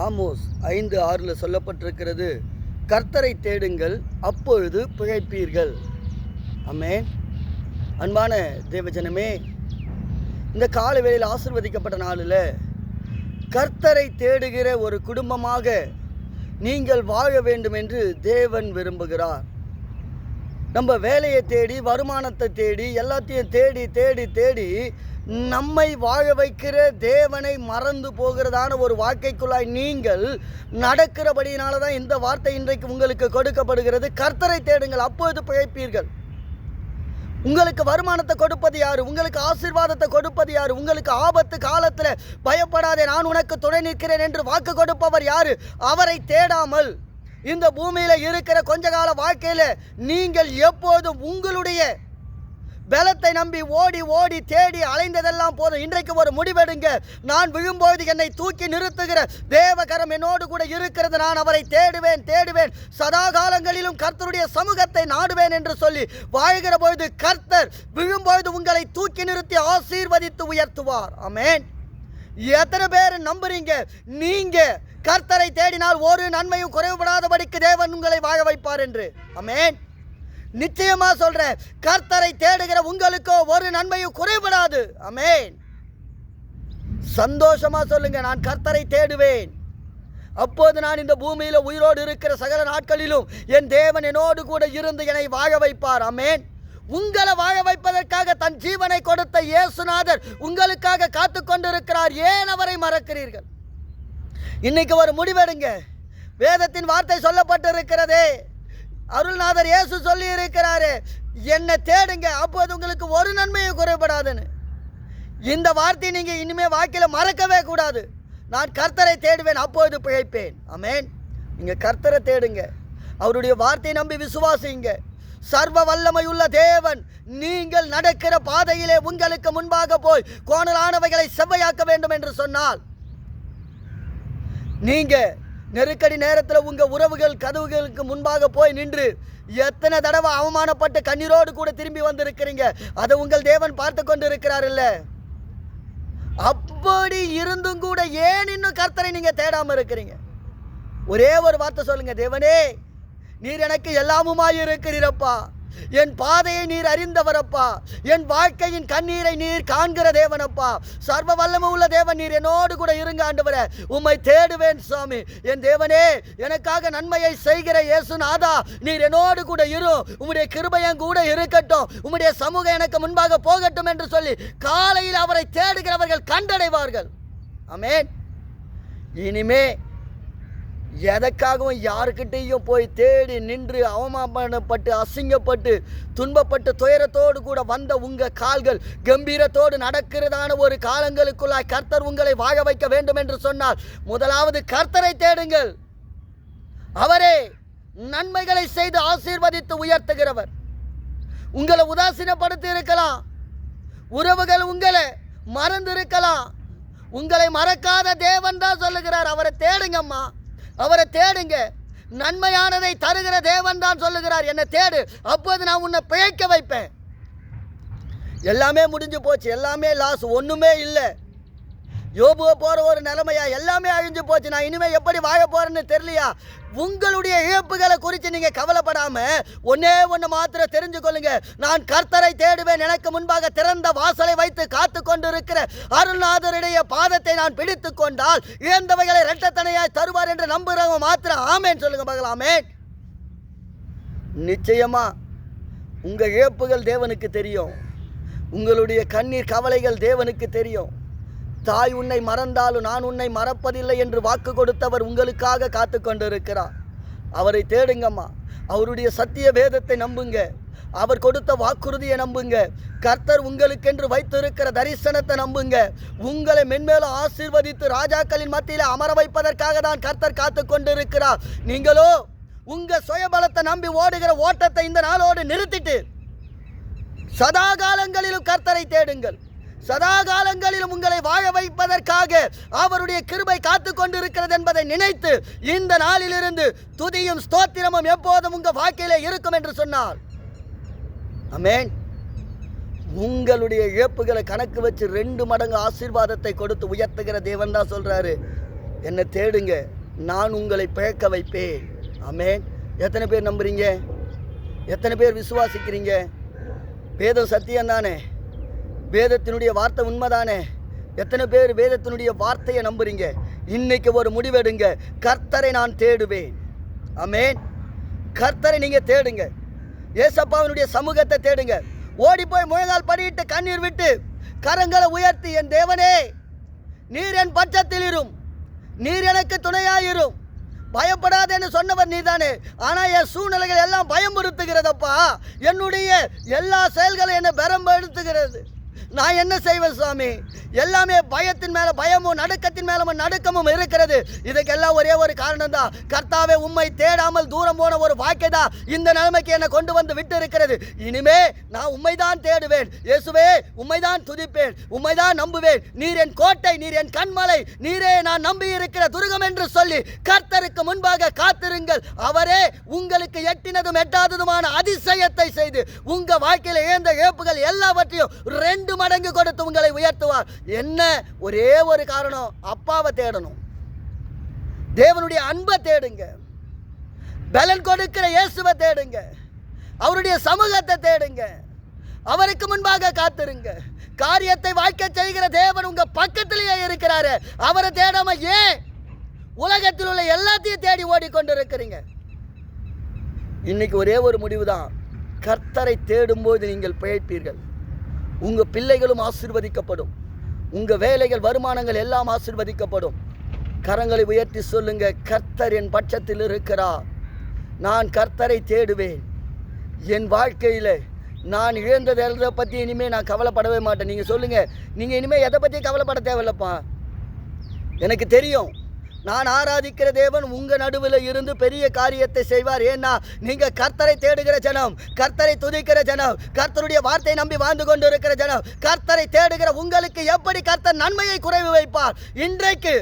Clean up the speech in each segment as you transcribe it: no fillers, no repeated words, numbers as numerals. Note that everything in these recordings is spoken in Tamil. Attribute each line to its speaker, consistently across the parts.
Speaker 1: ஆமோஸ் 5:6 சொல்லப்பட்டிருக்கிறது, கர்த்தரை தேடுங்கள், அப்பொழுது பிழைப்பீர்கள். ஆமென். அன்பான தேவஜனமே, இந்த காலவேளையில் ஆசீர்வதிக்கப்பட்ட நாளில் கர்த்தரை தேடுகிற ஒரு குடும்பமாக நீங்கள் வாழ வேண்டும் என்று தேவன் விரும்புகிறார். நம்ம வேலையை தேடி, வருமானத்தை தேடி, எல்லாத்தையும் தேடி தேடி தேடி நம்மை வாழ வைக்கிற தேவனை மறந்து போகிறதான ஒரு வாழ்க்கைக்குள்ளாய் நீங்கள் நடக்கிறபடியினால தான் இந்த வார்த்தை இன்றைக்கு உங்களுக்கு கொடுக்கப்படுகிறது. கர்த்தரை தேடுங்கள், அப்பொழுது பிழைப்பீர்கள். உங்களுக்கு வருமானத்தை கொடுப்பது யாரு? உங்களுக்கு ஆசீர்வாதத்தை கொடுப்பது யாரு? உங்களுக்கு ஆபத்து காலத்தில் பயப்படாதே, நான் உனக்கு துணை நிற்கிறேன் என்று வாக்கு கொடுப்பவர் யாரு? அவரை தேடாமல் இந்த பூமியில் இருக்கிற கொஞ்ச கால வாழ்க்கையில் நீங்கள் எப்போதும் உங்களுடைய பலத்தை நம்பி ஓடி ஓடி தேடி அலைந்ததெல்லாம் போதும். இன்றைக்கு ஒரு முடிவெடுங்க. நான் விழும்போது என்னை தூக்கி நிறுத்துகிற தேவகரம் என்னோடு கூட இருக்கிறது. நான் அவரை தேடுவேன் தேடுவேன், சதா காலங்களிலும் கர்த்தருடைய சமூகத்தை நாடுவேன் என்று சொல்லி வாழ்கிற பொழுது கர்த்தர் விழும்பொழுது உங்களை தூக்கி நிறுத்தி ஆசீர்வதித்து உயர்த்துவார். ஆமென். எத்தனை பேர் நம்புறீங்க? நீங்க கர்த்தரை தேடினால் ஒரு நன்மையும் குறைவுபடாதபடிக்கு தேவன் உங்களை வாழ வைப்பார் என்று? ஆமென். நிச்சயமா சொல்றேன், கர்த்தரை தேடுகிற உங்களுக்கோ ஒரு நன்மையும் குறைபடாது. ஆமென். சந்தோஷமா சொல்லுங்க, நான் கர்த்தரை தேடுவேன், அப்போது நான் இந்த பூமியில உயிரோடு இருக்கிற சகல நாட்களிலும் என் தேவன் என்னோடு கூட இருந்து என்னை வாழ வைப்பார். ஆமென். உங்களை வாழ வைப்பதற்காக தன் ஜீவனை கொடுத்த இயேசுநாதர் உங்களுக்காக காத்து கொண்டிருக்கிறார். ஏன் அவரை மறக்கிறீர்கள்? இன்னைக்கு ஒரு முடிவெடுங்க. வேதத்தின் வார்த்தை சொல்லப்பட்டிருக்கிறதே, அருள்நாதர் இயேசு சொல்லி இருக்கிறாரு, என்னை தேடுங்க, அப்போது உங்களுக்கு ஒரு நன்மையும் குறைபடாதுன்னு. இந்த வார்த்தையை நீங்க இனிமே வாழ்க்கையில மறக்கவே கூடாது. நான் கர்த்தரை தேடுவேன், அப்போது பிழைப்பேன். ஆமென். நீங்க கர்த்தரை தேடுங்க, அவருடைய வார்த்தையை நம்பி விசுவாசிங்க. சர்வ வல்லமையுள்ள தேவன் நீங்கள் நடக்கிற பாதையிலே உங்களுக்கு முன்பாக போய் கோணலானவைகளை செவ்வையாக்க வேண்டும் என்று சொன்னால், நீங்க நெருக்கடி நேரத்தில் உங்கள் உறவுகள் கதவுகளுக்கு முன்பாக போய் நின்று எத்தனை தடவை அவமானப்பட்டு கண்ணீரோடு கூட திரும்பி வந்திருக்கிறீங்க. அதை உங்கள் தேவன் பார்த்து கொண்டு இருக்கிறார் இல்ல? அப்படி இருந்தும் கூட ஏன் இன்னும் கர்த்தரை நீங்க தேடாம இருக்கிறீங்க? ஒரே ஒரு வார்த்தை சொல்லுங்க, தேவனே நீர் எனக்கு எல்லாமுமாய் இருக்கிறீரப்பா, என் பாதையை நீர் அறிந்தவரப்பா, என் வாழ்க்கையின் கண்ணீரை நீர் காண்கிற தேவனப்பா, சர்வ வல்லமை உள்ள தேவன், நீர் என்னோடு கூட இருங்க ஆண்டவரே, உம்மை தேடுவேன் சுவாமி. என் தேவனே, எனக்காக நன்மையை செய்கிற இயேசுநாதா, நீர் என்னோடு கூட இரு, உம்முடைய கிருபையும் கூட இருக்கட்டும், உம்முடைய சமூகம் எனக்கு முன்பாக போகட்டும் என்று சொல்லி காலையில் அவரை தேடுகிறவர்கள் கண்டடைவார்கள். ஆமென். இனிமே எதற்காகவும் யாருக்கிட்டையும் போய் தேடி நின்று அவமானப்பட்டு அசிங்கப்பட்டு துன்பப்பட்டு துயரத்தோடு கூட வந்த உங்கள் கால்கள் கம்பீரத்தோடு நடக்கிறதான ஒரு காலங்களுக்குள்ளாய் கர்த்தர் உங்களை வாழ வைக்க வேண்டும் என்று சொன்னால் முதலாவது கர்த்தரை தேடுங்கள். அவரே நன்மைகளை செய்து ஆசீர்வதித்து உயர்த்துகிறவர். உங்களை உதாசீனப்படுத்தி இருக்கலாம், உறவுகள் உங்களை மறந்து இருக்கலாம், உங்களை மறக்காத தேவன் தான் சொல்லுகிறார், அவரை தேடுங்கம்மா, அவரை தேடுங்க. நன்மையானதை தருகிற தேவன் தான் சொல்லுகிறார், என்னை தேடு, அப்போது நான் உன்னை பிழைக்க வைப்பேன். எல்லாமே முடிஞ்சு போச்சு, எல்லாமே லாஸ், ஒன்றுமே இல்லை. யோபுவை போகிற ஒரு நிலைமையா? எல்லாமே அழிஞ்சு போச்சு, நான் இனிமேல் எப்படி வாழ போகிறேன்னு தெரியலையா? உங்களுடைய இழப்புகளை குறித்து நீங்கள் கவலைப்படாமல் ஒன்னே ஒன்று மாத்திரம் தெரிஞ்சு கொள்ளுங்க, நான் கர்த்தரை தேடுவேன், எனக்கு முன்பாக திறந்த வாசலை வைத்து காத்து கொண்டு இருக்கிற அருள்நாதருடைய பாதத்தை நான் பிடித்து கொண்டால் இழந்தவைகளை இரட்டத்தனையாய் தருவார் என்று நம்புகிறவங்க மாத்திரம் ஆமேன் சொல்லுங்க பார்க்கலாம். ஆமேன். நிச்சயமா உங்கள் இழப்புகள் தேவனுக்கு தெரியும், உங்களுடைய கண்ணீர் கவலைகள் தேவனுக்கு தெரியும். தாய் உன்னை மறந்தாலும் நான் உன்னை மறப்பதில்லை என்று வாக்கு கொடுத்தவர் உங்களுக்காக காத்து கொண்டிருக்கிறார். அவரை தேடுங்கம்மா, அவருடைய சத்திய வேதத்தை நம்புங்க, அவர் கொடுத்த வாக்குறுதியை நம்புங்க, கர்த்தர் உங்களுக்கென்று வைத்திருக்கிற தரிசனத்தை நம்புங்க. உங்களை மென்மேலும் ஆசீர்வதித்து ராஜாக்களின் மத்தியில் அமர வைப்பதற்காக தான் கர்த்தர் காத்து கொண்டிருக்கிறார். நீங்களோ உங்க சுயபலத்தை நம்பி ஓடுகிற ஓட்டத்தை இந்த நாளோடு நிறுத்திட்டு சதா காலங்களிலும் கர்த்தரை தேடுங்கள். சதா காலங்களிலும் உங்களை வாழ வைப்பதற்காக அவருடைய கிருபை காத்து கொண்டிருக்கிறது என்பதை நினைத்து இந்த நாளிலிருந்து துதியும் ஸ்தோத்திரமும் எப்போதும் உங்கள் வாழ்க்கையிலே இருக்கும் என்று சொன்னார். ஆமென். உங்களுடைய இழப்புகளை கணக்கு வச்சு 2 மடங்கு ஆசீர்வாதத்தை கொடுத்து உயர்த்துகிற தேவன் தான் சொல்றாரு, என்னை தேடுங்க, நான் உங்களை பிழைக்க வைப்பேன். ஆமென். எத்தனை பேர் நம்புறீங்க? எத்தனை பேர் விசுவாசிக்கிறீங்க? வேதம் சத்தியம் தானே? வேதத்தினுடைய வார்த்தை உண்மைதானே? எத்தனை பேர் வேதத்தினுடைய வார்த்தையை நம்புறீங்க? இன்னைக்கு ஒரு முடிவெடுங்க, கர்த்தரை நான் தேடுவேன். ஆமென். கர்த்தரை நீங்க தேடுங்க, ஏசப்பாவினுடைய சமூகத்தை தேடுங்க. ஓடி போய் முழங்கால் படியிட்டு கண்ணீர் விட்டு கரங்களை உயர்த்தி, என் தேவனே, நீர் என் பட்சத்தில் இரும், நீர் எனக்கு துணையாயிரும், பயப்படாதேன்னு சொன்னவர் நீதானே. ஆனால் என் சூழ்நிலைகள் எல்லாம் பயமுறுத்துகிறதப்பா, என்னுடைய எல்லா செயல்களும் என்னை பெரம்படுத்துகிறது. நான் என்ன செய்வேன் சுவாமி? எல்லாமே பயத்தின் மேலே பயமும் நடுக்கத்தின் மேலே நடுக்கமும் இருக்கிறது. இதுக்கெல்லாம் ஒரே ஒரு காரணம் தான், கர்த்தாவே உம்மை தேடாமல் தூரம் போன ஒரு வாழ்க்கை தான் இந்த நிலைமைக்கு என்னை கொண்டு வந்து விட்டு இருக்கிறது. இனிமே நான் உம்மை தான் தேடுவேன். இயேசுவே, உம்மை தான் துதிப்பேன், உம்மை தான் நம்புவேன். நீர் என் கோட்டை, நீர் என் கண்மலை, நீரே நான் நம்பி இருக்கிற துருகம் என்று சொல்லி கர்த்தருக்கு முன்பாக காத்திருங்கள். அவரே உங்களுக்கு எட்டினதும் எட்டாததுமான அதிசயத்தை செய்து உங்க வாழ்க்கையில் இழந்த இழப்புகள் எல்லாவற்றையும் 2 மடங்கு கொடுத்து உங்களை உயர்த்துவார். என்ன? ஒரே ஒரு காரணம், அப்பாவை தேடணும், தேவனுடைய அன்பை தேடுங்க, பலன் கொடுக்கிற இயேசுவை தேடுங்க, அவருடைய சமூகத்தை தேடுங்க, அவருக்கு முன்பாக காத்திருங்க. காரியத்தை வாய்க்க செய்கிற தேவன் உங்க பக்கத்திலேயே இருக்கிறாரு. அவரை தேடாம ஏன் உலகத்தில் உள்ள எல்லாத்தையும் தேடி ஓடிக்கொண்டிருக்கிறீங்க? இன்னைக்கு ஒரே ஒரு முடிவுதான், கர்த்தரை தேடும்போது நீங்கள் பிழைப்பீர்கள். உங்கள் பிள்ளைகளும் ஆசீர்வதிக்கப்படும், உங்கள் வேலைகள் வருமானங்கள் எல்லாம் ஆசீர்வதிக்கப்படும். கரங்களை உயர்த்தி சொல்லுங்க, கர்த்தர் என் பட்சத்தில் இருக்கிறார், நான் கர்த்தரை தேடுவேன். என் வாழ்க்கையில் நான் இழந்தது எழுத பற்றி இனிமேல் நான் கவலைப்படவே மாட்டேன். நீங்கள் சொல்லுங்கள், நீங்கள் இனிமேல் எதை பற்றி கவலைப்பட தேவையில்லப்பா. எனக்கு தெரியும், நான் ஆராதிக்கிற தேவன் உங்கள் நடுவில் இருந்து பெரிய காரியத்தை செய்வார். ஏன்னா நீங்கள் கர்த்தரை தேடுகிற ஜனம், கர்த்தரை துதிக்கிற ஜனம், கர்த்தருடைய வார்த்தையை நம்பி வாழ்ந்து கொண்டு இருக்கிற ஜனம். கர்த்தரை தேடுகிற உங்களுக்கு எப்படி கர்த்தர் நன்மையை குறைவு வைப்பார்? இன்றைக்கு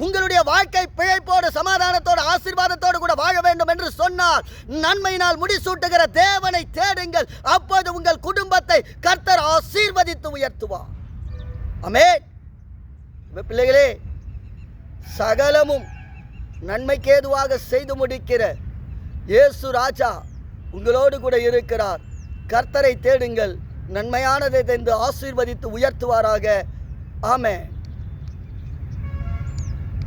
Speaker 1: உங்களுடைய வாழ்க்கை பிழைப்போடு சமாதானத்தோடு ஆசீர்வாதத்தோடு கூட வாழ வேண்டும் என்று சொன்னால் நன்மையினால் முடிசூட்டுகிற தேவனை தேடுங்கள். அப்போது உங்கள் குடும்பத்தை கர்த்தர் ஆசீர்வதித்து உயர்த்துவார். ஆமென். பிள்ளைகளே, சகலமும் நன்மைக்கேதுவாக செய்து முடிக்கிற இயேசு ராஜா உங்களோடு கூட இருக்கிறார். கர்த்தரை தேடுங்கள், நன்மையானதை தந்து ஆசீர்வதித்து உயர்த்துவாராக. ஆமென்.